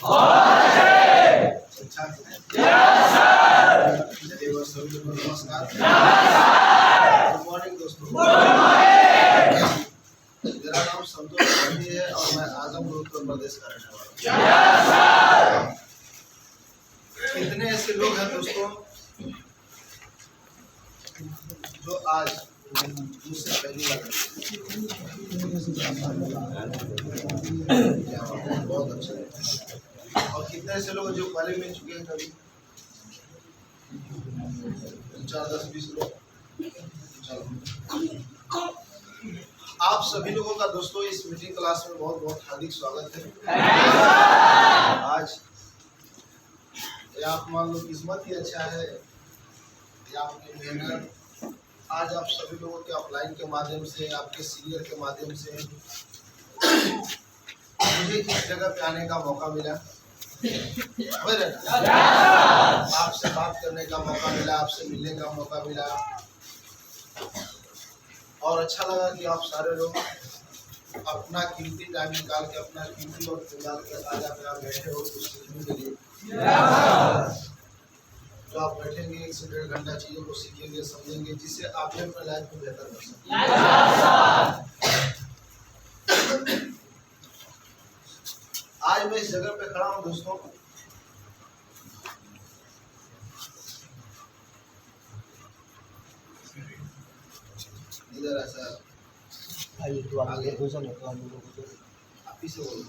अच्छा नमस्कार। Good morning दोस्तों। मेरा नाम संतोष गांधी है और मैं आजमगढ़ उत्तर प्रदेश का रहने वाला हूँ। कितने ऐसे लोग हैं दोस्तों जो आज मुझसे पहली बार बहुत अच्छा है, और कितने ऐसे लोग जो पहले मिल चुके हैं कभी 4-10-20 लोग। आप सभी लोगों का दोस्तों इस मीटिंग क्लास में बहुत बहुत हार्दिक स्वागत है। आज आप मान लो किस्मत ही अच्छा है या आपकी मेहनत, आज आप सभी लोगों के अपलाइन के माध्यम से, आपके सीनियर के माध्यम से मुझे इस जगह पे आने का मौका मिला, आपसे बात करने का मौका मिला, आपसे मिलने का मौका मिला, और अच्छा लगा कि आप सारे लोग अपना कीमती टाइम निकाल के, अपना कीमती वक्त निकाल के आज आप यहाँ बैठे हो कुछ सीखने के लिए। तो आप बैठेंगे 1 से 1.5 घंटा चीज़ों को सीखेंगे, समझेंगे, जिससे आप अपने लाइफ को बेहतर कर सकें। आज मैं इस जगह पे खड़ा हूँ दोस्तों, इधर ऐसा आगे आप ही से बोलो,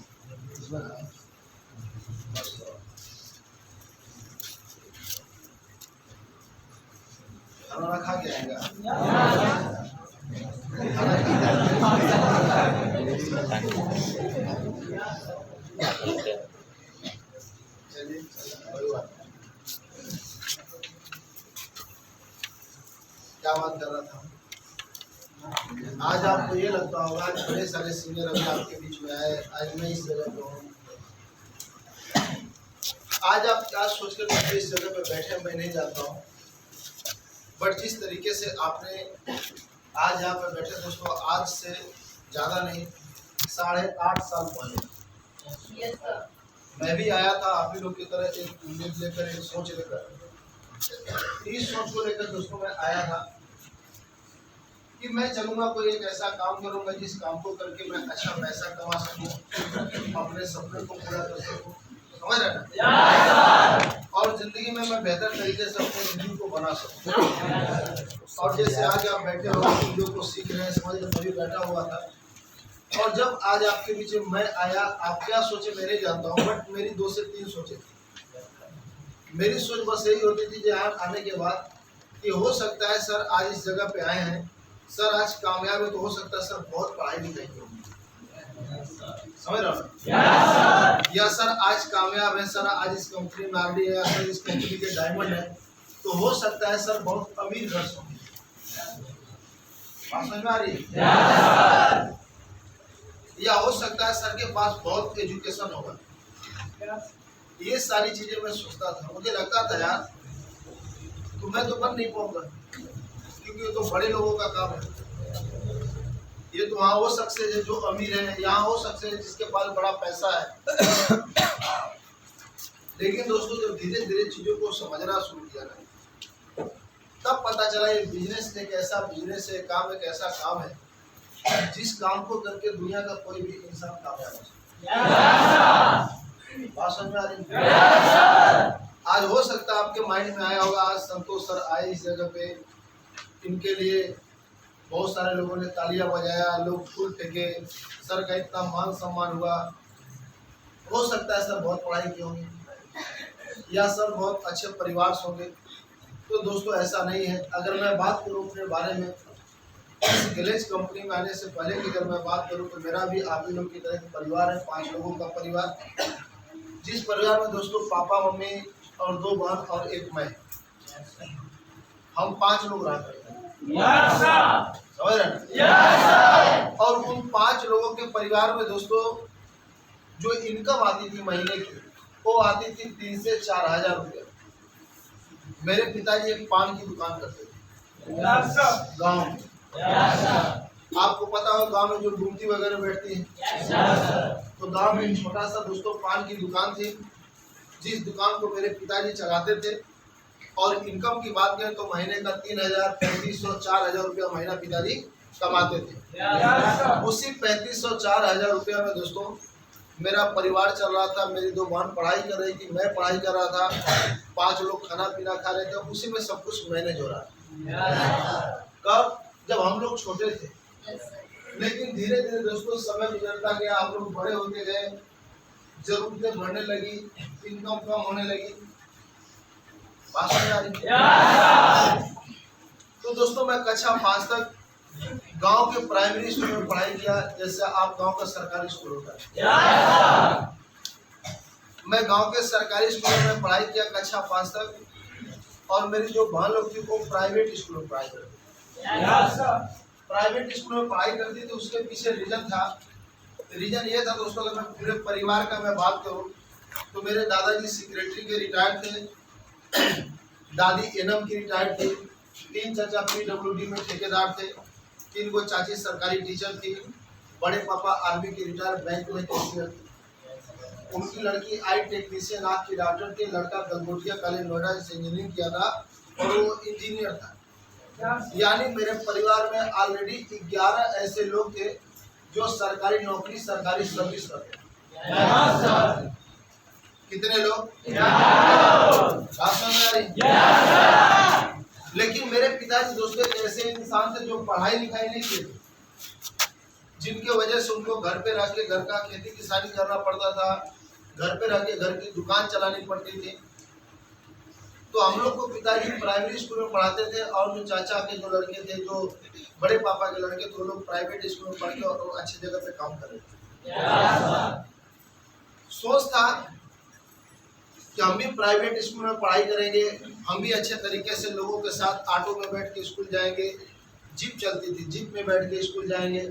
खाना खा के आएगा। चलिए क्या बात कर रहा था। आज आपको ये लगता होगा आज बड़े सारे सीनियर अभी आपके बीच में आए, आज मैं इस जगह पे हूँ। आज आप क्या सोचकर इस जगह पे बैठे मैं नहीं जानता हूँ, बट जिस तरीके से आपने आज यहाँ पे बैठे दोस्तों, आज से ज़्यादा नहीं 8.5 साल पहले मैं भी आया था आप ही लोग की तरह, एक उम्मीद लेकर, एक सोच लेकर। इस सोच को लेकर दोस्तों मैं आया था कि मैं चलूँगा, कोई एक ऐसा काम करूँगा जिस काम को करके मैं अच्छा पैसा कमा सकूँ, अपने सपने को पूरा कर सकूँ, समझ रहे ना, और जिंदगी में मैं बेहतर तरीके से अपनी जिंदगी को बना सकूँ। और जैसे आज आप बैठे हो, चीज़ों को सीख रहे हैं, समझ रहे, मैं भी बैठा हुआ था, और जब आज आपके बीच में मैं आया, आप क्या सोचे मैं नहीं जानता हूँ, बट मेरी 2 से 3 सोचे थी। मेरी सोच बस यही होती थी कि यहाँ आने के बाद कि हो सकता है सर आज इस जगह पे आए हैं, सर आज कामयाब है, तो हो सकता है सर बहुत पढ़ाई लिखाई होगी, समझ रहे हो, या सर आज कामयाब है, सर आज इस कंपनी में आरडी है, सर इस कंपनी के डायमंड है, तो हो सकता है सर बहुत अमीर घर से होंगे। बात समझ में आ रही है? या हो सकता है सर के पास बहुत एजुकेशन होगा। ये सारी चीजें मैं सोचता था, मुझे लगता था यार तो मैं तो बन नहीं पाऊंगा, क्योंकि ये तो बड़े लोगों का काम है। ये तो वहाँ वो सक्सेस है जो अमीर है, यहाँ वो सक्सेस है जिसके पास बड़ा पैसा है। लेकिन दोस्तों जब धीरे धीरे चीजों को समझना शुरू किया ना, तब पता चला ये बिजनेस एक ऐसा बिजनेस है, काम एक ऐसा काम है जिस काम को करके दुनिया का कोई भी इंसान कामयाब हो सकता है। बात समझ में आ रही है? आज हो सकता है आपके माइंड में आया होगा आज संतोष सर आए इस जगह पे, इनके लिए बहुत सारे लोगों ने तालियां बजाया, लोग फूल फेंके, सर का इतना मान सम्मान हुआ। हो सकता है सर बहुत पढ़ाई की होंगी, या सर बहुत अच्छे परिवार से होंगे। तो दोस्तों ऐसा नहीं है। अगर मैं बात करूँ अपने बारे में, इस गिलेज कंपनी में आने से पहले की अगर मैं बात करूँ तो मेरा भी आप ही लोग की तरह परिवार है, 5 लोगों का परिवार, जिस परिवार में दोस्तों पापा मम्मी और 2 बहन और 1 मैं, हम 5 लोग रहा करते हैं, समझ रहे हैं। और उन 5 लोगों के परिवार में दोस्तों जो इनकम आती थी महीने की, वो आती थी 3 से 4 हजार रुपये। मेरे पिताजी एक पान की दुकान करते थे गाँव में, आपको पता हो गांव में जो घूमती वगैरह बैठती है, तो गांव में एक छोटा सा दोस्तों पान की दुकान थी, जिस दुकान को मेरे पिताजी चलाते थे। और इनकम की बात करें तो महीने का 3,000, 3,500, 4,000 रुपया महीना पिताजी कमाते थे। उसी 3,500, 4,000 रुपया में दोस्तों मेरा परिवार चल रहा था। मेरी 2 बहन पढ़ाई कर रही थी, मैं पढ़ाई कर रहा था, 5 लोग खाना पीना खा रहे थे, उसी में सब कुछ मैनेज हो रहा था। कब? जब हम लोग छोटे थे। लेकिन धीरे धीरे दोस्तों समय गुजरता गया, आप लोग बड़े होते गए, जरूरतें बढ़ने लगी, इनकम कम होने लगी। बात समझ आ रही? तो दोस्तों मैं कक्षा 5 तक गांव के प्राइमरी स्कूल में पढ़ाई किया, जैसे आप गांव का सरकारी स्कूल होता है। मैं गांव के सरकारी स्कूल में पढ़ाई किया कक्षा 5 तक, और मेरी जो बहन लोग थी वो प्राइवेट स्कूल में पढ़ाई करती। प्राइवेट स्कूल में पढ़ाई करती थी। उसके पीछे रीजन ये था दोस्तों, अगर मैं पूरे परिवार का मैं बात करूं तो मेरे दादाजी सेक्रेटरी के रिटायर्ड थे, दादी एनएम की रिटायर्ड थी, 3 चाचा पीडब्ल्यूडी में ठेकेदार थे, 3 को चाची सरकारी टीचर थी, बड़े पापा आर्मी के रिटायर्ड बैंक में कैशियर थे, उनकी लड़की आई टेक्नीशियन आँख की डॉक्टर थी, लड़का गंगोटिया कॉलेज नोएडा से इंजीनियरिंग किया था और वो इंजीनियर था। यानी मेरे परिवार में ऑलरेडी 11 ऐसे लोग थे जो सरकारी नौकरी, सरकारी सर्विस करते। कितने लोग? 11। लेकिन मेरे पिताजी दोस्तों ऐसे इंसान थे जो पढ़ाई लिखाई नहीं किए, जिनके वजह से उनको घर पे रह के घर का खेती किसानी करना पड़ता था, घर पे रह के घर की दुकान चलानी पड़ती थी। तो हम लोग को पिताजी प्राइमरी स्कूल में पढ़ाते थे, और जो चाचा के जो लड़के थे, जो बड़े पापा के लड़के थे, वो लोग प्राइवेट स्कूल में पढ़ के और अच्छी जगह पे काम कर रहे थे। सोच था कि हम भी प्राइवेट स्कूल में पढ़ाई करेंगे, हम भी अच्छे तरीके से लोगों के साथ ऑटो में बैठ के स्कूल जाएंगे, जीप चलती थी, जीप में बैठ के स्कूल जाएंगे।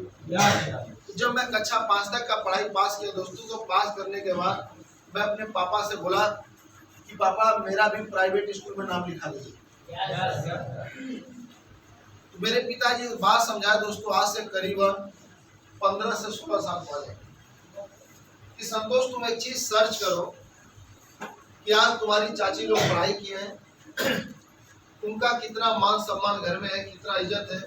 जब मैं कक्षा 5 तक का पढ़ाई पास किया दोस्तों, तो पास करने के बाद मैं अपने पापा से बोला कि पापा मेरा भी प्राइवेट स्कूल में नाम लिखा दीजिए। तो मेरे पिताजी बात समझाए दोस्तों, आज से करीबन 15 से 16 साल पहले, कि संतोष तुम एक चीज सर्च करो कि आज तुम्हारी चाची लोग पढ़ाई किए हैं, उनका कितना मान सम्मान घर में है, कितना इज्जत है,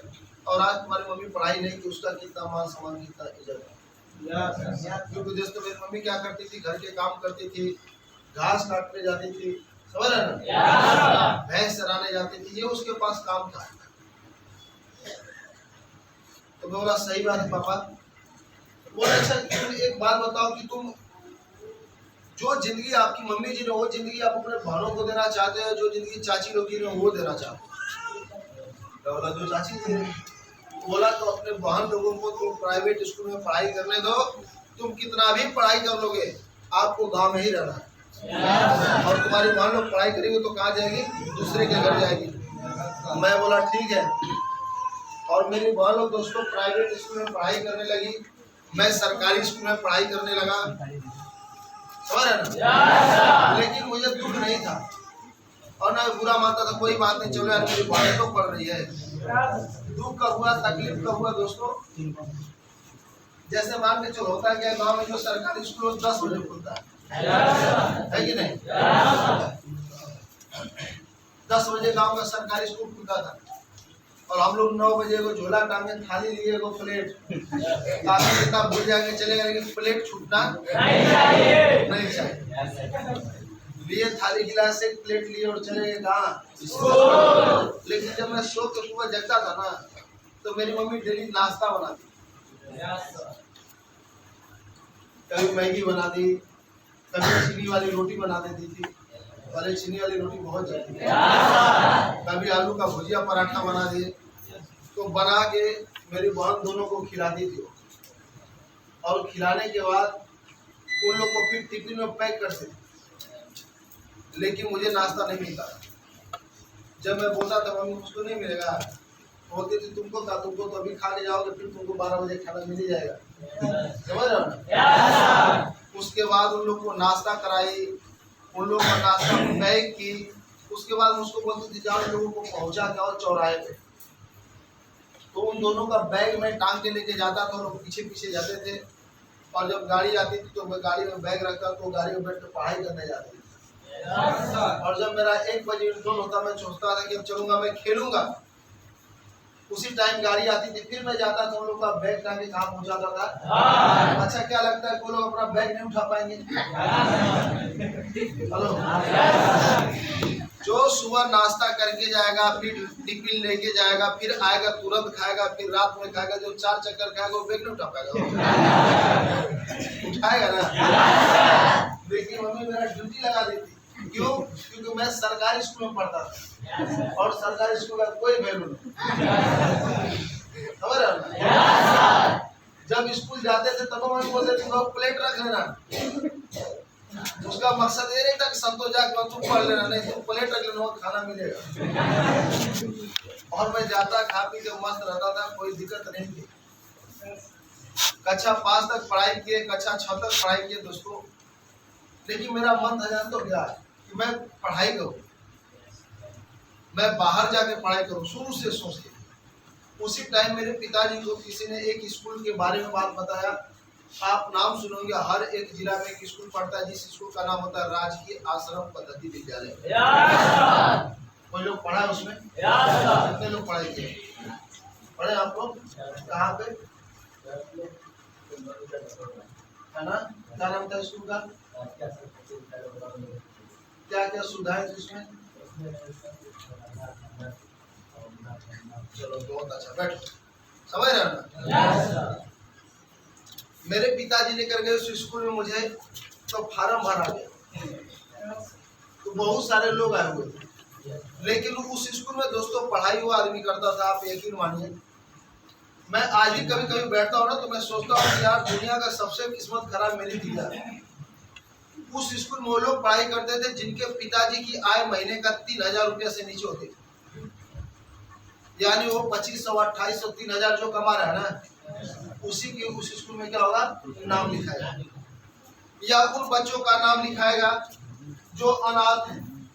और आज तुम्हारी मम्मी पढ़ाई नहीं की, उसका कितना मान सम्मान, कितना इज्जत है। क्योंकि दोस्तों मेरी मम्मी क्या करती थी, घर के काम करती थी, घास काटने जाती थी, समझ रहे ना, भैंस चराने जाती थी, ये उसके पास काम था। तो मैं बोला सही बात है पापा। बोले अच्छा तुम एक बात बताओ कि तुम जो जिंदगी आपकी मम्मी जी ने, वो जिंदगी आप अपने बहनों को देना चाहते हो, जो जिंदगी चाची लोग ने वो देना चाहते हो? बोला जो चाची जी ने। बोला तो अपने बहन लोगों को तुम प्राइवेट स्कूल में पढ़ाई करने दो, तुम कितना भी पढ़ाई कर लोगे, आपको गांव में ही रहना है, और तुम्हारी बहन लोग पढ़ाई करेगी तो कहाँ जाएगी? दूसरे के घर जाएगी। मैं बोला ठीक है, और मेरी बहन लोग दोस्तों प्राइवेट स्कूल में पढ़ाई करने लगी, मैं सरकारी स्कूल में पढ़ाई करने लगा, समझ रहे ना। लेकिन मुझे दुख नहीं था और ना बुरा मानता था, कोई बात नहीं, चलो यार मेरी बहन तो पढ़ रही है। दुख का हुआ, तकलीफ का हुआ दोस्तों, जैसे मान के चलो होता है क्या, गाँव में जो सरकारी स्कूल 10 बजे खुलता है कि नहीं? 10 बजे गांव का सरकारी स्कूल खुलता था, और हम लोग 9 बजे को झोला टांगे, थाली लिए को प्लेट, काफी कितना भूल जाके चले गए, लेकिन प्लेट छूटना नहीं चाहिए। लिए थाली गिलास से प्लेट लिए और चले गए कहाँ? लेकिन जब मैं सो के सुबह जगता था ना, तो मेरी मम्मी डेली नाश्ता बनाती, कभी मैगी बना दी, कभी चीनी वाली रोटी बना देती थी, पहले चीनी वाली रोटी बहुत जलती थी, कभी आलू का भुजिया पराठा बना दिए, तो बना के मेरी बहन दोनों को खिलाती थी, और खिलाने के बाद उन लोग को फिर टिफिन में पैक करते थे। लेकिन मुझे नाश्ता नहीं मिलता। जब मैं बोलता था मम्मी मुझको नहीं मिलेगा, होती थी तुमको था, तुमको तो अभी खा के जाओगे, फिर तुमको 12 बजे खाना मिल ही जाएगा, समझ रहे हो ना। उसके बाद उन लोग को नाश्ता कराई, उन लोगों का नाश्ता पैक की, उसके बाद मुझको बोलती थी जाओ लोगों को पहुंचा के और चौराहे पे, तो उन दोनों का बैग मैं टांग के लेके जाता था, लोग पीछे पीछे जाते थे। और जब गाड़ी आती थी तो मैं गाड़ी में बैग रखता तो गाड़ी में बैठ कर पढ़ाई करने जाती थी। और जब मेरा 1 बजे इंटरवल होता, मैं सोचता था कि अब चलूंगा, मैं खेलूंगा। उसी टाइम गाड़ी आती थी, फिर मैं जाता था, उन लोग का बैग टांग के काम हो जाता था। अच्छा, क्या लगता है वो लोग अपना बैग नहीं उठा पाएंगे? हेलो, जो सुबह नाश्ता करके जाएगा, फिर टिफिन लेके जाएगा, फिर आएगा तुरंत खाएगा, फिर रात में खाएगा, जो 4 चक्कर खाएगा वो बैग नहीं उठा पाएगा? उठाएगा ना। लेकिन मम्मी मेरा ड्यूटी लगा देती। क्यों? क्योंकि मैं सरकारी स्कूल में पढ़ता था और सरकारी स्कूल का कोई वैल्यू नहीं। समझ रहे हो? जब स्कूल जाते थे तब मम्मी बोलते थे प्लेट रख लेना। उसका मकसद ये नहीं था कि संतोष जाकर तू पढ़ लेना, नहीं, तू प्लेट रख लेना, खाना मिलेगा। और मैं जाता, खा पी के मस्त रहता था, कोई दिक्कत नहीं थी। कक्षा 5 तक पढ़ाई किए, कक्षा 6 तक पढ़ाई किए दोस्तों। लेकिन मेरा मन था, जान तो क्या, कि मैं पढ़ाई करूं, मैं बाहर जाके पढ़ाई करूं, शुरू से सोचते। उसी टाइम मेरे पिताजी को किसी ने एक स्कूल के बारे में बात बताया। आप नाम सुनोगे, हर एक जिला में एक स्कूल पढ़ता है, जिस स्कूल का नाम होता है राजकीय आश्रम पद्धति विद्यालय। कोई लोग पढ़ा उसमें? कितने लोग पढ़ाई किए? पढ़े आप लोग? कहाँ पे है ना? क्या नाम था स्कूल का? क्या क्या सुविधाएं थी उसमें? चलो बहुत अच्छा, बैठो। समझ रहे हो ना? मेरे पिताजी लेकर गए उस स्कूल में मुझे, तो फार्म भरा गया, तो बहुत सारे लोग आए हुए थे। लेकिन उस स्कूल में दोस्तों पढ़ाई हुआ आदमी करता था, आप यकीन मानिए। मैं आज भी कभी कभी बैठता हूँ ना, तो मैं सोचता हूँ कि यार दुनिया का सबसे किस्मत खराब मेरी थी यार। उस स्कूल में वो लोग पढ़ाई करते थे जिनके पिताजी की आय महीने का 3000 रुपया से नीचे होती थी। यानी वो 2500, 2800, 3000 जो कमा रहा है ना, उसी के उस स्कूल में क्या होगा, नाम लिखाएगा। या उन बच्चों का नाम लिखाएगा जो अनाथ हैं,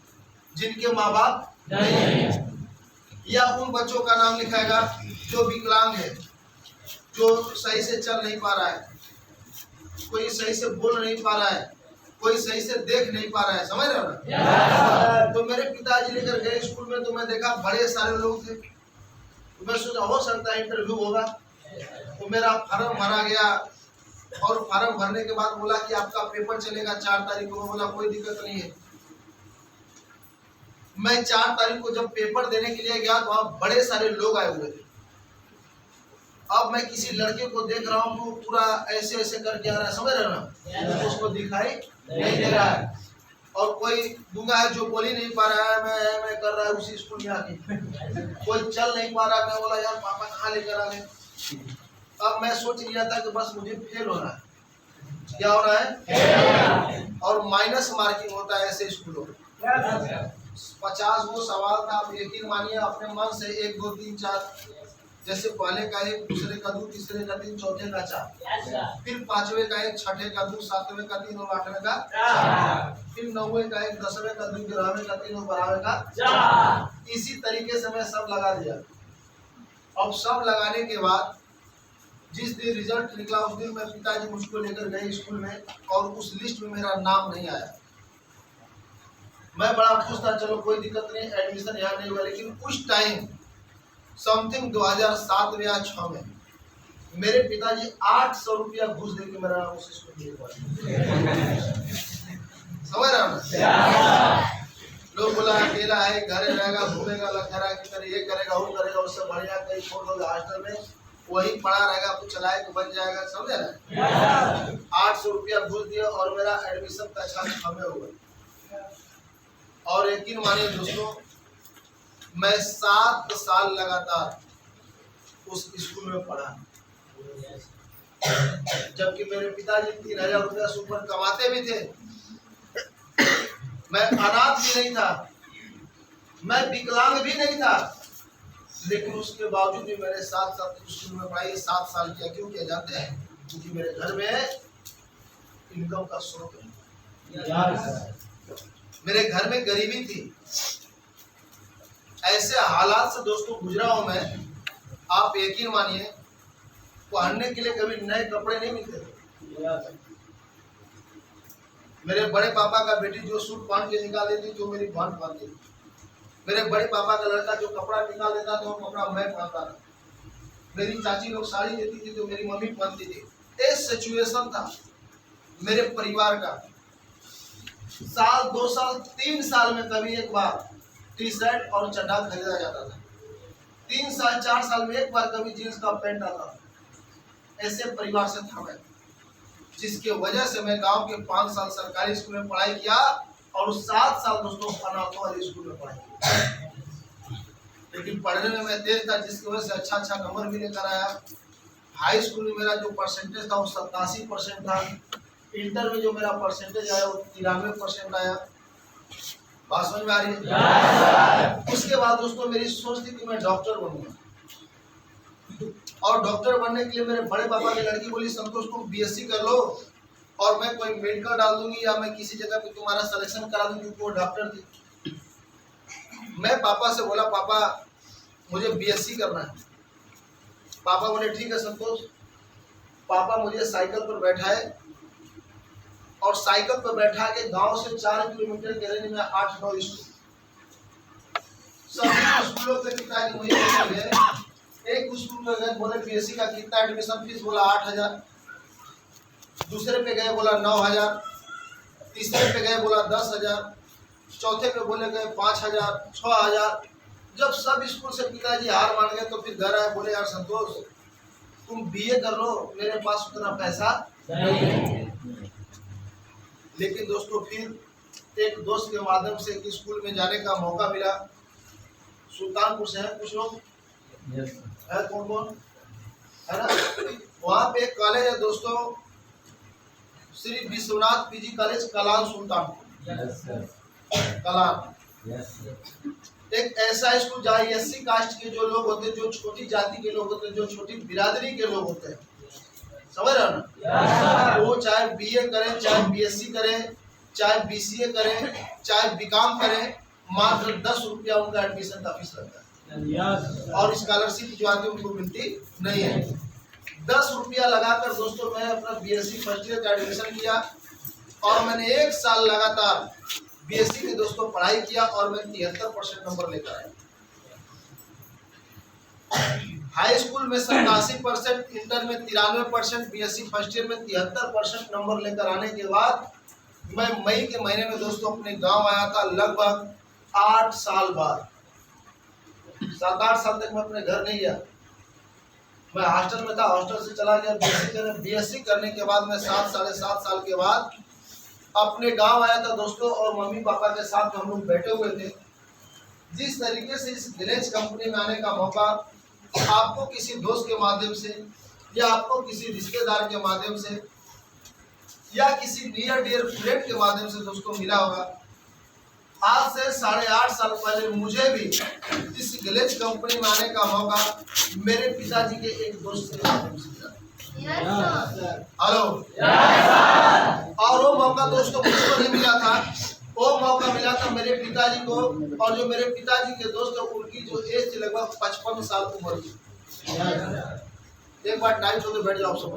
जिनके माँ बाप नहीं है। या उन बच्चों का नाम लिखाएगा जो विकलांग है, जो सही से चल नहीं पा रहा है, कोई सही से बोल नहीं पा रहा है, कोई सही से देख नहीं पा रहा है। समझ रहे हो ना? तो मेरे पिताजी लेकर गए स्कूल में, तो मैं देखा बड़े सारे लोग थे। तो मैं सोचा हो सकता है इंटरव्यू होगा। तो मेरा फार्म भरा गया, और फार्म भरने के बाद बोला कि आपका पेपर चलेगा 4 तारीख को। बोला कोई दिक्कत नहीं है। मैं 4 तारीख को जब पेपर देने के लिए गया तो वहाँ बड़े सारे लोग आए हुए थे। अब मैं किसी लड़के को देख रहा हूँ, तो पूरा ऐसे ऐसे करके आ रहा है, समझ रहे हो ना? तो उसको दिखाई नहीं दे रहा है। और कोई दूंगा है जो बोल ही नहीं पा रहा है, मैं कर रहा है उसी स्कूल में आके। कोई चल नहीं पा रहा। मैं बोला यार पापा कहाँ लेकर आ गए। अब मैं सोच लिया था कि बस मुझे फेल होना है। क्या हो रहा है? और माइनस मार्किंग होता है ऐसे स्कूलों में। 50 वो सवाल था, आप यकीन मानिए अपने मन से 1 2 3 4, जैसे पहले का 1, दूसरे का 2, तीसरे का 3, चौथे का 4, फिर 5वें का 1, छठे का 2, 7वें का 3 और 8वें का 4, फिर 9वें का 1, 10वें का 2, 11वें का 3 और 12वें का 4। इसी तरीके से मैं सब लगा दिया। अब सब लगाने के बाद जिस दिन रिजल्ट निकला उस दिन मैं पिताजी मुझको लेकर गए स्कूल में, और उस लिस्ट में मेरा नाम नहीं आया। मैं बड़ा खुश था, चलो कोई दिक्कत नहीं, एडमिशन यहाँ नहीं हुआ। लेकिन उस टाइम समथिंग 2007 या 6 में मेरे पिताजी 800 रुपया घूस देके मेरा उस स्कूल में। समझ रहा हूँ? लोग बोला अकेला है, घर रहेगा, घूमेगा, लखरा की तरह ये करेगा वो करेगा, उससे बढ़िया कहीं छोड़ दोगे हॉस्टल में, वही पढ़ा रहेगा, कुछ चलाए तो बन जाएगा। समझे ना? 800 रुपया घूस दिया और मेरा एडमिशन कक्षा 6 में हुआ। और यकीन मानिए दोस्तों, मैं 7 साल लगातार उस स्कूल में पढ़ा, जबकि मेरे पिताजी 3000 रुपया से ऊपर कमाते भी थे। मैं अनाथ भी नहीं था, मैं विकलांग भी नहीं था, लेकिन उसके बावजूद भी मैंने 7 साल स्कूल में पढ़ाई। 7 साल किया। क्यों किया जानते हैं? क्योंकि मेरे घर में इनकम का स्रोत नहीं, मेरे घर में गरीबी थी। ऐसे हालात से दोस्तों गुजरा हूं मैं आप यकीन मानिए पहनने के लिए कभी नए कपड़े नहीं मिलते थे। मेरे बड़े पापा का बेटी जो सूट पहन के निकाल देती जो मेरी बहन पहनती थी। मेरे बड़े पापा का लड़का जो कपड़ा निकाल देता था वो कपड़ा मैं पहनता था। मेरी चाची लोग साड़ी देती थी तो मेरी मम्मी पहनती थी। एक सिचुएशन था मेरे परिवार का। साल 2 साल 3 साल में कभी एक बार टी शर्ट और चड्ढा खरीदा जाता था। 3 साल 4 साल में एक बार कभी जींस का पैंट आता था। ऐसे परिवार से था मैं, जिसके वजह से मैं गांव के 5 साल सरकारी स्कूल में पढ़ाई किया और 7 साल दोस्तों अनाथों वाले स्कूल में पढ़ाई किया। लेकिन पढ़ने में मैं तेज था, जिसकी वजह से अच्छा नंबर भी लेकर आया। हाई स्कूल में मेरा जो परसेंटेज था वो 87% था। इंटर में जो मेरा परसेंटेज आया वो 93% आया। बात समझ में आ रही है? उसके बाद दोस्तों मेरी सोच थी कि मैं डॉक्टर बनूंगा, और डॉक्टर बनने के लिए मेरे बड़े पापा की लड़की बोली संतोष तुम बीएससी कर लो और मैं कोई मेडिकल डाल दूंगी या मैं किसी जगह पे तुम्हारा सिलेक्शन करा दूंगी, क्योंकि वो डॉक्टर थी। मैं पापा से बोला पापा मुझे बीएससी करना है। पापा बोले ठीक है संतोष। पापा मुझे साइकिल पर बैठाए और साइकिल पर बैठा के गांव से 4 किलोमीटर के रेंज में 8-9 स्कूल, सभी स्कूलों पे पिताजी मुझे लेकर गए। एक स्कूल में गए, बोले बीएससी का कितना एडमिशन फीस, बोला 8,000। दूसरे पे गए बोला 9,000। तीसरे पे गए बोला 10,000। चौथे पे बोले गए 5,000 6,000। जब सब स्कूल से पिताजी हार मान गए तो फिर घर आए, बोले यार संतोष तुम बीए कर लो, मेरे पास उतना पैसा नहीं। लेकिन दोस्तों फिर एक दोस्त के माध्यम से एक स्कूल में जाने का मौका मिला। सुल्तानपुर से है कुछ लोग, है कौन है ना? वहाँ पे एक कॉलेज है दोस्तों, श्री विश्वनाथ पीजी कॉलेज कलान सुल्तानपुर। कलान एक ऐसा स्कूल जहाँ एससी कास्ट के जो लोग होते हैं, जो छोटी जाति के लोग होते हैं, जो छोटी बिरादरी के लोग होते हैं, समझ रहे हो ना? वो चाहे बीए करें, चाहे बीएससी करें, चाहे बीसीए करें, चाहे बीकॉम करें, मात्र 10 रुपया उनका एडमिशन का फीस लगता है। और स्कॉलरशिप जो आती है उनको मिलती नहीं है। 10 रुपया लगाकर दोस्तों मैं अपना बीएससी फर्स्ट ईयर का एडमिशन किया और मैंने 1 साल लगातार बीएससी में दोस्तों पढ़ाई किया और मैं 73% नंबर लेकर आया। हाई स्कूल में 87%, इंटर में 93%, बीएससी फर्स्ट ईयर में 73% नंबर लेकर आने के बाद मैं मई के महीने में दोस्तों अपने गांव आया था। लगभग 8 साल बाद, 7-8 साल तक मैं अपने घर नहीं गया, मैं हॉस्टल में था। हॉस्टल से चला गया बीएससी करने के बाद मैं 7-7.5 साल के बाद अपने गांव आया था दोस्तों, और मम्मी पापा के साथ हम लोग बैठे हुए थे। जिस तरीके से इस विलेज कंपनी में आने का मौका आपको किसी दोस्त के माध्यम से या आपको किसी रिश्तेदार के माध्यम से या किसी नियर डियर फ्रेंड के माध्यम से दोस्तों मिला होगा। आज से 8.5 साल पहले मुझे भी इस विलेज कंपनी में आने का मौका मेरे पिताजी के एक दोस्त के माध्यम से मिला। हेलो, और वो मौका दोस्तों मुझको नहीं मिला था, वो मौका मिला था मेरे पिताजी को। और जो मेरे पिताजी के दोस्त है उनकी जो एज थी लगभग 55 साल उम्र की। एक बार टाइम होकर बैठ जाओ सब,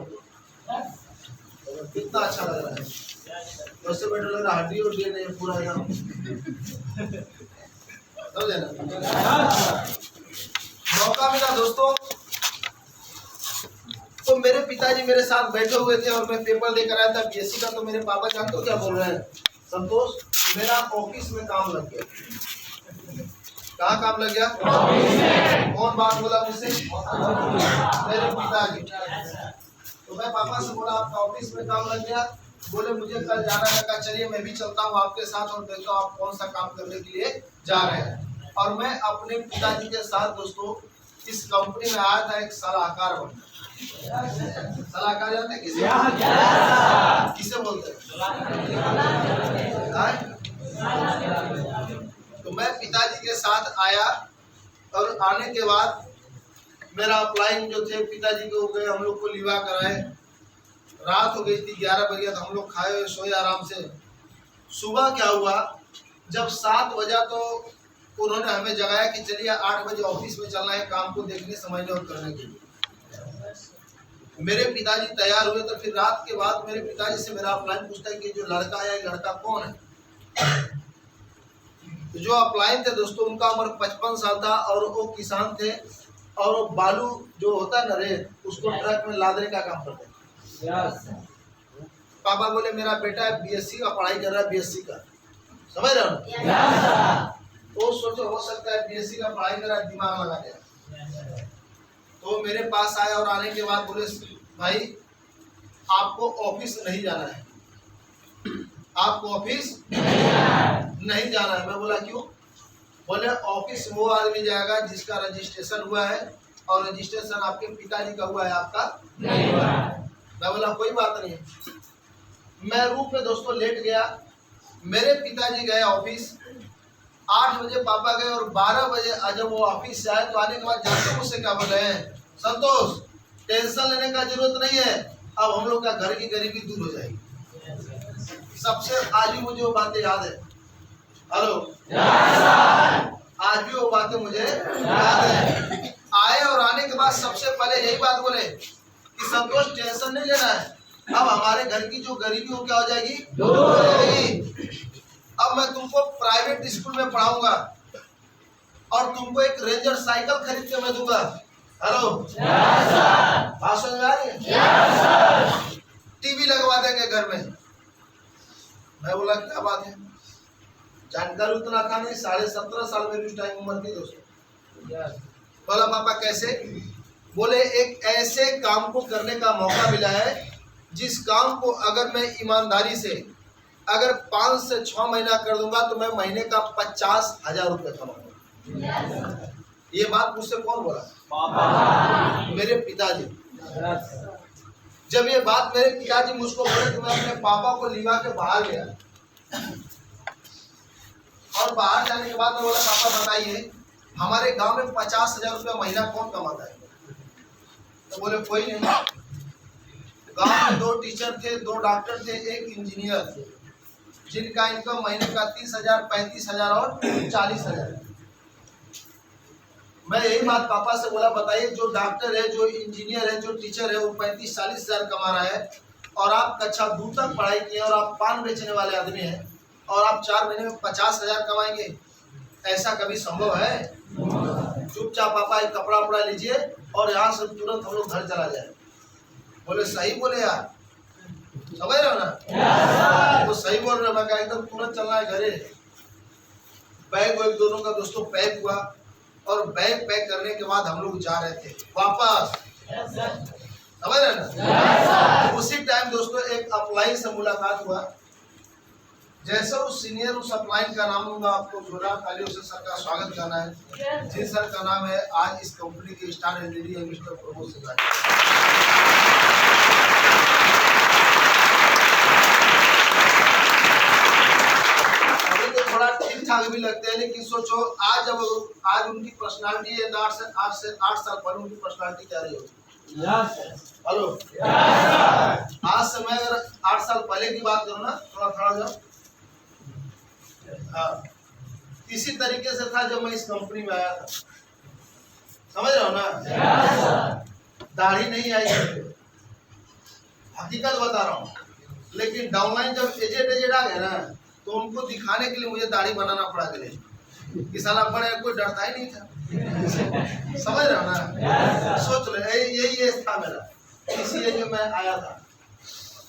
कितना अच्छा लग रहा है। वैसे बैठे लग रहा हड्डी उड्डी नहीं पूरा एकदम, समझे ना? मौका मिला दोस्तों, तो मेरे पिताजी मेरे साथ बैठे हुए थे और मैं पेपर देकर आया था बीएससी का। तो मेरे पापा जानते हो क्या बोल रहे हैं? संतोष मेरा ऑफिस में काम लग गया। कहाँ काम लग गया? कौन बात बोला मुझसे? मेरे पिताजी। तो मैं पापा से बोला आपका ऑफिस में काम लग गया? बोले मुझे कल जाना है। कहा चलिए मैं भी चलता हूँ आपके साथ और देखता हूँ आप कौन सा काम करने के लिए जा रहे हैं। और मैं अपने पिताजी के साथ दोस्तों इस कंपनी में आया था एक सलाहकार बनकर। सलाहकार जानते हैं किसे बोलते हैं? तो मैं पिताजी के साथ आया और आने के बाद मेरा अप्लाइंग जो थे पिताजी को हो गए, हम लोग को लिवा कराए। रात हो गई थी, 11 बजे तक हम लोग खाए सोए आराम से। सुबह क्या हुआ, जब 7 बजा तो उन्होंने हमें जगाया कि चलिए 8 बजे ऑफिस में चलना है, काम को देखने समझने और करने के लिए। मेरे पिताजी तैयार हुए तो फिर रात के बाद मेरे पिताजी से मेरा अपलाइन पूछता है कि जो लड़का है लड़का कौन है। तो जो अपलाइन थे दोस्तों उनका उम्र 55 साल था और वो किसान थे और वो बालू जो होता है ना रेत, उसको ट्रक में लादने का काम करते हैं। पापा बोले मेरा बेटा बीएससी का पढ़ाई कर रहा है, बीएससी का, समझ रहे हो। तो सोचो हो सकता है बीएससी का पढ़ाई कर रहा है, दिमाग लगा दिया। तो मेरे पास आया और आने के बाद बोले भाई आपको ऑफिस नहीं जाना है, आपको ऑफिस नहीं जाना है। मैं बोला क्यों? बोले ऑफिस वो आदमी जाएगा जिसका रजिस्ट्रेशन हुआ है और रजिस्ट्रेशन आपके पिताजी का हुआ है, आपका नहीं हुआ है। मैं बोला कोई बात नहीं। मैं रूम में दोस्तों लेट गया, मेरे पिताजी गए ऑफिस, 8 बजे पापा गए और 12 बजे जब वो ऑफिस से आए तो आने के बाद जानते मुझसे क्या बोल रहे हैं, संतोष टेंशन लेने का जरूरत नहीं है, अब हम लोग का घर की गरीबी दूर हो जाएगी। सबसे आज भी मुझे वो बातें याद है। हेलो, आज भी वो बातें मुझे याद है। आए और आने के बाद सबसे पहले यही बात बोले कि संतोष टेंशन नहीं लेना है, अब हमारे घर की जो गरीबी हो क्या हो जाएगी, दूर हो जाएगी। अब मैं तुमको प्राइवेट स्कूल में पढ़ाऊंगा और तुमको एक रेंजर साइकिल खरीद के मैं दूंगा। हेलो, बात समझ आ रही है? टीवी लगवा देंगे घर में। मैं बोला क्या बात है, जानकारी उतना था नहीं, 17.5 साल मेरी उस टाइम उम्र थी दोस्तों। बोला पापा कैसे? बोले एक ऐसे काम को करने का मौका मिला है जिस काम को अगर मैं ईमानदारी से अगर 5 से 6 महीना कर दूंगा तो मैं महीने का 50,000 रुपये कमाऊंगा। ये बात मुझसे कौन बोला? पापा, मेरे पिताजी। जब ये बात मेरे पिताजी मुझको बोले तो मैं अपने पापा को लिवा के बाहर गया और बाहर जाने के बाद मैं बोला पापा बताइए हमारे गांव में 50,000 रुपये महीना कौन कमाता है? तो बोले कोई नहीं। गांव में 2 टीचर थे, 2 डॉक्टर थे, 1 इंजीनियर, जिनका इनकम महीने का 30,000, 35,000 और 40,000। मैं यही बात पापा से बोला बताइए जो डॉक्टर है, जो इंजीनियर है, जो टीचर है वो 35-40,000 कमा रहा है और आप कक्षा 2 तक पढ़ाई किए और आप पान बेचने वाले आदमी हैं और आप 4 महीने में 50,000 कमाएंगे, ऐसा कभी संभव है? चुपचाप पापा एक कपड़ा उपड़ा लीजिए और यहाँ से तुरंत हम लोग घर चला जाए। बोले सही बोले यार, समझ रहे हो ना? तो सही बोल रहे, मैं कहा एकदम तुरंत चलना है घरे। बैग वैग दोनों का दोस्तों पैक हुआ और बैग पैक करने के बाद हम लोग जा रहे थे वापस, समझ रहे ना? उसी टाइम दोस्तों एक अपलाइन से मुलाकात हुआ। जैसे उस सीनियर उस अपलाइन का नाम लूंगा आपको जोड़ा खाली उसे सर का स्वागत करना है। जिस सर का नाम है आज इस कंपनी के star LED mister Pramod Singh. अभी तो थोड़ा ठीक ठाक भी लगते हैं लेकिन सोचो आज उनकी पर्सनालिटी है, 8 साल पहले उनकी पर्सनालिटी क्या रही होगी? हेलो, आज से मैं अगर 8 साल पहले की बात करूँ ना, थोड़ा खड़ा जाओ। हाँ, इसी तरीके से था जब मैं इस कंपनी में आया था, समझ रहे हो ना? दाढ़ी नहीं आई, हकीकत बता रहा हूँ। लेकिन डाउनलाइन जब एजेड आ गया ना तो उनको दिखाने के लिए मुझे दाढ़ी बनाना पड़ा के लिए कि साला बड़े कोई डरता ही नहीं था। समझ रहे हो ना? सोच रहे यही एज था मेरा, इसी एज में मैं आया था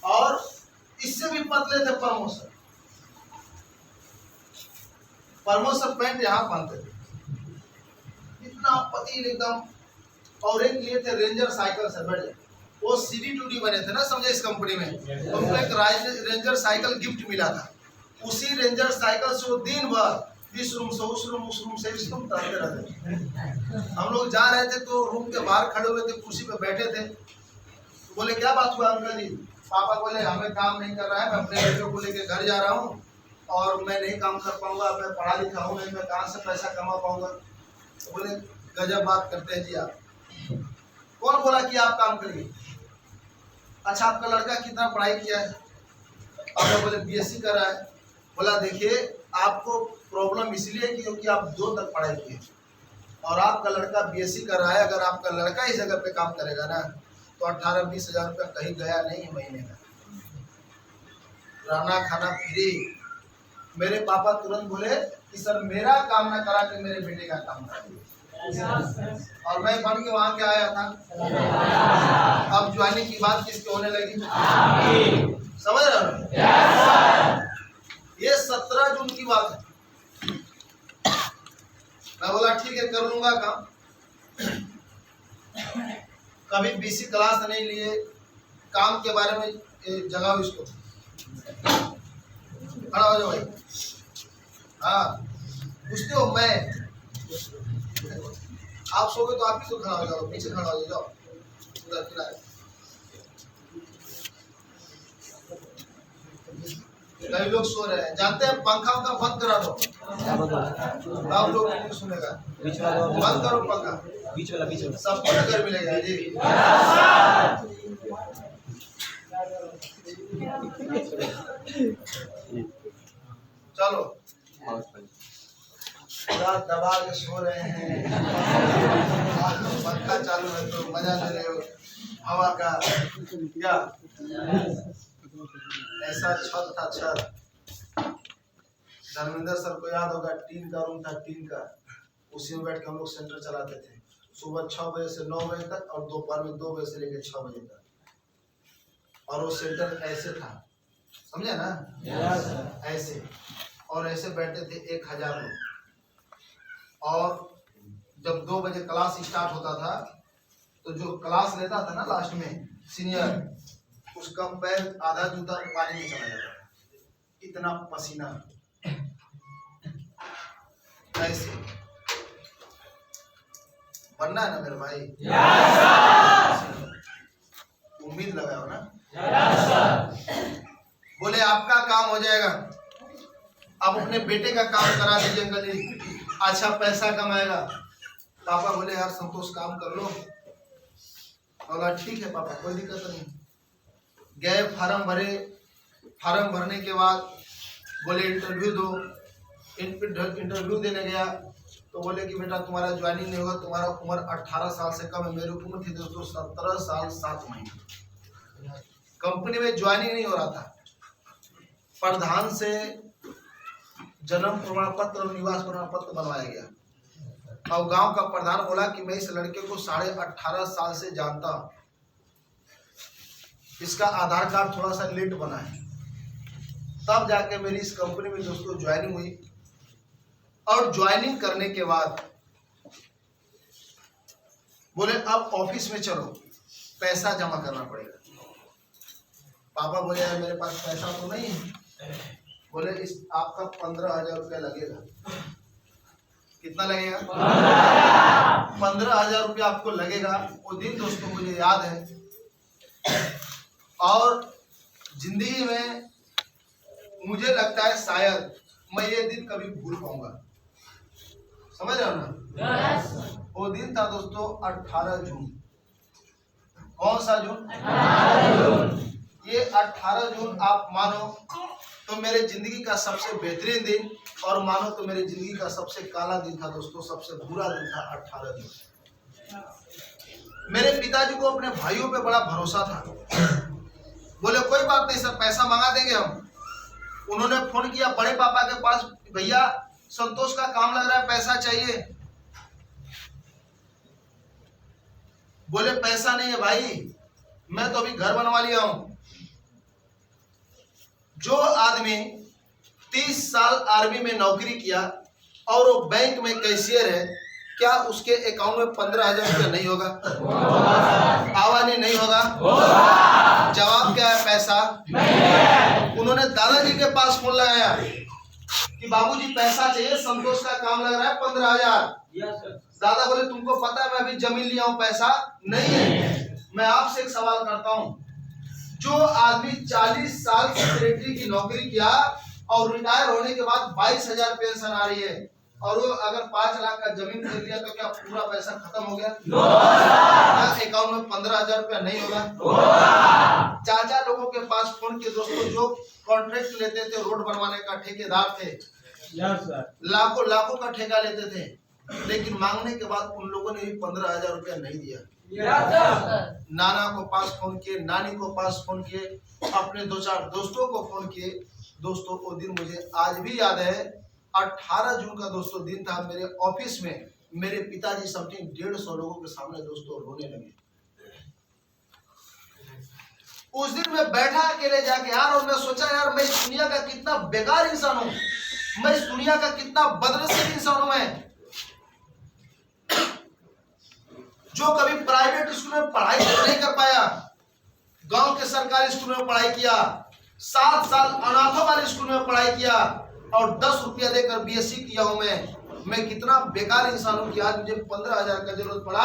और इससे भी पतले थे प्रमोशन पैंट यहाँ पहनते थे, इतना पतली एकदम। और एक लिए थे रेंजर साइकिल से बैठे, वो CD2D बने थे ना, समझे? इस कंपनी में उनको एक रेंजर साइकिल गिफ्ट मिला था। उसी रेंजर साइकिल से वो दिन भर इस रूम से उस रूम से इस रूम टहलते रहते। हम लोग जा रहे थे तो रूम के बाहर खड़े हुए थे, कुर्सी पे बैठे थे। तो बोले क्या बात हुआ अंकल जी? पापा बोले हमें काम नहीं कर रहा है, मैं अपने बेटों को लेके घर जा रहा हूँ और मैं नहीं काम कर पाऊंगा, मैं पढ़ा लिखा हूँ नहीं, मैं कहाँ से पैसा कमा पाऊंगा। तो बोले गजब बात करते हैं जी आप। कौन बोला कि आप काम करिए? अच्छा आपका लड़का कितना पढ़ाई किया है? पापा बोले BSc कर रहा है। बोला देखिए आपको प्रॉब्लम इसलिए क्योंकि आप 2 तक पढ़ाई किए और आपका लड़का बीएससी कर रहा है। अगर आपका लड़का इस जगह पे काम करेगा ना तो 18-20 हज़ार रुपया कहीं गया नहीं है महीने का, रहना खाना फ्री। मेरे पापा तुरंत बोले कि सर मेरा काम ना करा के मेरे बेटे का काम करा, और मैं बन के वहां क्या आया था। अब ज्वाइनिंग की बात किसके होने लगी, समझ रहे हो? ये 17 जून की बात है। मैं बोला ठीक है कर लूंगा काम। कभी बीसी क्लास नहीं लिए, काम के बारे में जगाओ इसको, खड़ा हो जाओ भाई। हाँ पूछते हो मैं, आप सोगे तो आप ही तो खड़ा हो जाओ, पीछे खड़ा हो जाओ उधर खिलाए। कई लोग सो रहे हैं, जानते हैं पंखा उनका बंद करा दो, आप लोग नहीं सुनेगा, बंद करो पंखा, बीच वाला सबको ना गर्मी लगेगा जी। चलो दबा के सो रहे हैं, पंखा चालू है तो मजा ले रहे हो हवा का। क्या ऐसा छत था, छत धर्मेंद्र सर को याद होगा, टीन का रूम था, टीन का, उसी में बैठ के हम लोग सेंटर चलाते थे सुबह 6 बजे से 9 बजे तक और दोपहर में 2 बजे से लेकर 6 बजे तक। और वो सेंटर ऐसे था, समझे ना? ऐसे, और ऐसे बैठे थे 1000 लोग। और जब 2 बजे क्लास स्टार्ट होता था तो जो क्लास लेता था ना लास्ट में सीनियर, उसका पैर आधा जूता पानी में चला जाता था, इतना पसीना। ऐसे बनना है ना मेरे भाई, उम्मीद लगाओ ना। बोले आपका काम हो जाएगा, आप अपने बेटे का काम करा दीजिए अंकल जी, अच्छा पैसा कमाएगा। पापा बोले यार संतोष काम कर लो। बोला ठीक है पापा कोई दिक्कत नहीं। गए फार्म भरे, फार्म भरने के बाद बोले इंटरव्यू दो। इंटरव्यू देने गया तो बोले कि बेटा तुम्हारा ज्वाइनिंग नहीं होगा, तुम्हारा उम्र 18 साल से कम है। मेरी उम्र थी दोस्तों 17 साल 7 महीने। कंपनी में ज्वाइनिंग नहीं हो रहा था। प्रधान से जन्म प्रमाण पत्र और निवास प्रमाण पत्र बनवाया गया और गांव का प्रधान बोला कि मैं इस लड़के को 18.5 साल से जानता हूं, इसका आधार कार्ड थोड़ा सा लेट बना है। तब जाके मेरी इस कंपनी में दोस्तों ज्वाइनिंग हुई। और ज्वाइनिंग करने के बाद बोले अब ऑफिस में चलो, पैसा जमा करना पड़ेगा। पापा बोले यार मेरे पास पैसा तो नहीं है। बोले इस आपका 15,000 रुपया लगेगा। कितना लगेगा? 15,000 रुपया आपको लगेगा। वो दिन दोस्तों मुझे याद है और जिंदगी में मुझे लगता है शायद मैं ये दिन कभी भूल पाऊंगा। समझ रहे हो ना? वो दिन था दोस्तों 18 जून। कौन सा जून? 18 जून। ये 18 जून आप मानो तो मेरे जिंदगी का सबसे बेहतरीन दिन और मानो तो मेरे जिंदगी का सबसे काला दिन था दोस्तों, सबसे बुरा दिन था 18 जून। मेरे पिताजी को अपने भाइयों पे बड़ा भरोसा था। बोले कोई बात नहीं सर, पैसा मंगा देंगे हम। उन्होंने फोन किया बड़े पापा के पास, भैया संतोष का काम लग रहा है, पैसा चाहिए। बोले पैसा नहीं है भाई, मैं तो अभी घर बनवा लिया हूं। जो आदमी 30 साल आर्मी में नौकरी किया और वो बैंक में कैशियर है, क्या उसके अकाउंट में 15,000 रुपया नहीं होगा? आवानी नहीं होगा? जवाब क्या है? पैसा नहीं है। उन्होंने दादाजी के पास फोन लगाया कि बाबूजी पैसा चाहिए, संतोष का काम लग रहा है 15,000। दादा बोले तुमको पता है मैं अभी जमीन लिया हूँ, पैसा नहीं है। मैं आपसे एक सवाल करता हूँ, जो आदमी 40 साल सेक्रेटरी की नौकरी किया और रिटायर होने के बाद 22,000 पेंशन आ रही है और वो अगर 5 लाख का जमीन खरीद लिया तो क्या पूरा पैसा खत्म हो गया? क्या अकाउंट में 15,000 रुपया नहीं होगा? चाचा लोगों के पास फोन के दोस्तों, जो कॉन्ट्रैक्ट लेते थे रोड बनवाने का, ठेकेदार थे, लाखों लाखों का ठेका लेते थे, लेकिन मांगने के बाद उन लोगों ने भी 15,000 रुपया नहीं दिया। नाना को पास फोन किए, नानी को पास फोन किए, अपने 2-4 दोस्तों को फोन किए। दोस्तों वो दिन मुझे आज भी याद है। 18 जून का दोस्तों दिन था। मेरे ऑफिस में मेरे पिताजी समथिंग 150 लोगों के सामने दोस्तों रोने लगे। उस दिन मैं बैठा अकेले जाके यार, और मैं सोचा यार मैं इस दुनिया का कितना बेकार इंसान हूं, मैं इस दुनिया का कितना बदनसीब इंसान हूं मैं, जो कभी प्राइवेट स्कूल में पढ़ाई नहीं कर पाया, गांव के सरकारी स्कूल में पढ़ाई किया, 7 साल अनाथों वाले स्कूल में पढ़ाई किया और 10 रुपया देकर बीएससी किया हूं मैं कितना बेकार इंसान हूं कि आज मुझे 15,000 का जरूरत पड़ा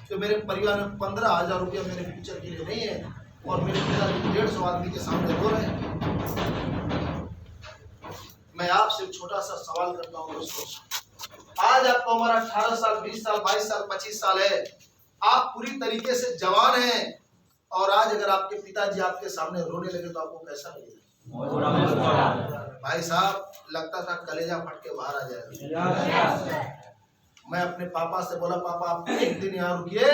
तो मेरे परिवार में 15,000 रुपया मेरे फ्यूचर के लिए नहीं है, और मेरे पिता 150 आदमी के सामने रो रहे हैं। मैं आपसे छोटा सा सवाल करता हूं दोस्तों, आज आपका उम्र 18 साल, 20 साल, 22 साल, 25 साल है, आप पूरी तरीके से जवान हैं, और आज अगर आपके पिताजी आपके सामने रोने लगे तो आपको कैसा लगेगा? भाई साहब, लगता था कलेजा फट के बाहर आ जाएगा। मैं अपने पापा से बोला, पापा आप एक दिन यहाँ रुकिए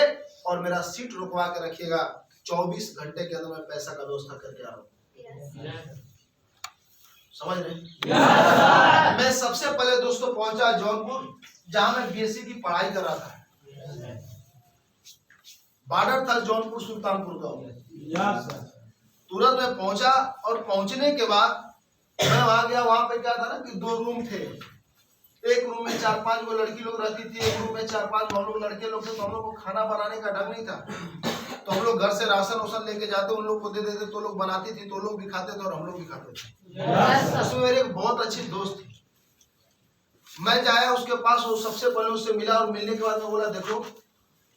और मेरा सीट रुकवा के रखिएगा, 24 घंटे के अंदर मैं पैसा का व्यवस्था करके आ रहा हूँ। समझ रहे? मैं सबसे पहले दोस्तों पहुंचा जौनपुर, जहां मैं बीएससी की पढ़ाई कर रहा था। बॉर्डर था जौनपुर सुल्तानपुर का। तुरंत मैं पहुंचा, और पहुंचने के बाद मैं वहां गया। वहां पे क्या था ना कि 2 रूम थे, एक रूम में 4-5 गो लड़की लोग रहती थी, एक रूम में 4-5 हम लोग लड़के लोग थे। तो हम लोग को खाना बनाने का ढंग नहीं था, तो हम लोग घर से राशन वासन लेके जाते, उन लोग को दे देते, तो लोग बनाती थी, तो लोग भी खाते थे और हम लोग भी खाते थे। उसमें मेरे एक बहुत अच्छी दोस्त थी। मैं जाया उसके पास, वो सबसे पहले उससे मिला, और मिलने के बाद मैं बोला, देखो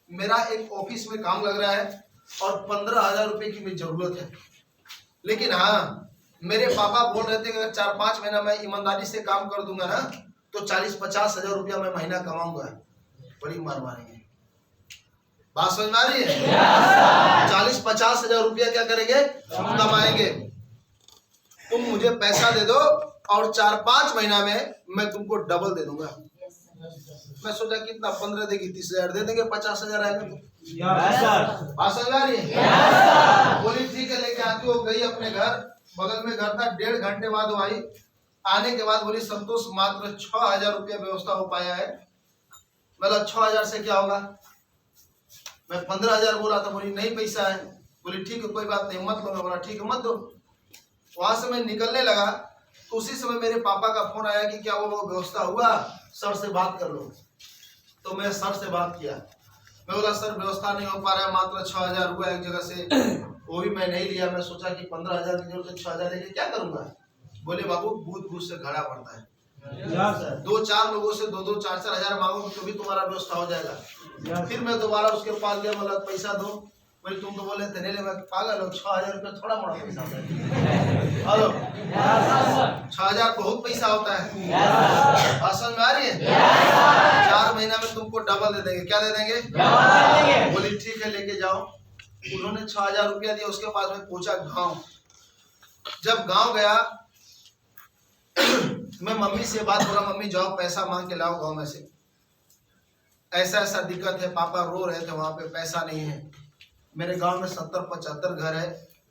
मेरा एक ऑफिस में काम लग रहा है और 15,000 रुपए की मेरी जरूरत है, लेकिन हाँ मेरे पापा बोल रहे थे कि अगर 4-5 महीना मैं ईमानदारी से काम कर दूंगा ना तो 40-50 हजार रुपया मैं महीना कमाऊंगा। बड़ी मार मारेंगे, बात समझ में आ रही है? 40-50 हजार रुपया क्या करेंगे? कमाएंगे। तुम मुझे पैसा दे दो और 4-5 महीना में मैं तुमको डबल दे दूंगा। मैं सोचा कितना, 15 देगी, 30,000 दे देंगे, 50,000 आएगा। तो बात समझ में आ रही है? बोली ठीक है, लेके आती हो। गई अपने घर, बगल में घर था। 1.5 घंटे बाद वो आई। आने के बाद बोली, संतोष मात्र 6,000 रुपया व्यवस्था हो पाया है। मतलब 6,000 से क्या होगा? मैं 15,000 बोला था। बोली नहीं पैसा है। बोली ठीक है कोई बात नहीं, मत लो। मैं बोला ठीक है मत दो। वहां से मैं निकलने लगा तो उसी समय मेरे पापा का फोन आया कि क्या वो व्यवस्था हुआ, सर से बात कर लो। तो मैं सर से बात किया। मैं बोला सर व्यवस्था नहीं हो पा रहा है, मात्र 6,000 हुआ एक जगह से, वो भी मैं नहीं लिया। मैं सोचा कि 15,000 की जरूरत है, 6,000 लेके क्या करूंगा? बोले बाबू बूथ बूथ से घड़ा पड़ता है, 2-4 लोगों से 2-2, 4-4 हजार मांगोगे तो भी तुम्हारा व्यवस्था हो जाएगा। फिर मैं दोबारा उसके पास गया, बोला पैसा दो। बोले तुम तो बोले थे नहीं ले। मैं पागल हो, 6,000 रुपया थोड़ा मोड़ा पैसा होता है। हेलो, 6,000 बहुत पैसा होता है। बात समझ में आ रही है? 4 महीना में तुमको डबल दे देंगे। क्या दे देंगे? बोली ठीक है लेके जाओ। उन्होंने 6,000 रुपया दिया। उसके बाद में पहुंचा गाँव। जब गाँव गया मैं मम्मी से बात बोला, मम्मी जाओ पैसा मांग के लाओ गाँव में से, ऐसा ऐसा दिक्कत है। पापा रो रहे थे, वहां पे पैसा नहीं है। मेरे गांव में 70-75 घर है,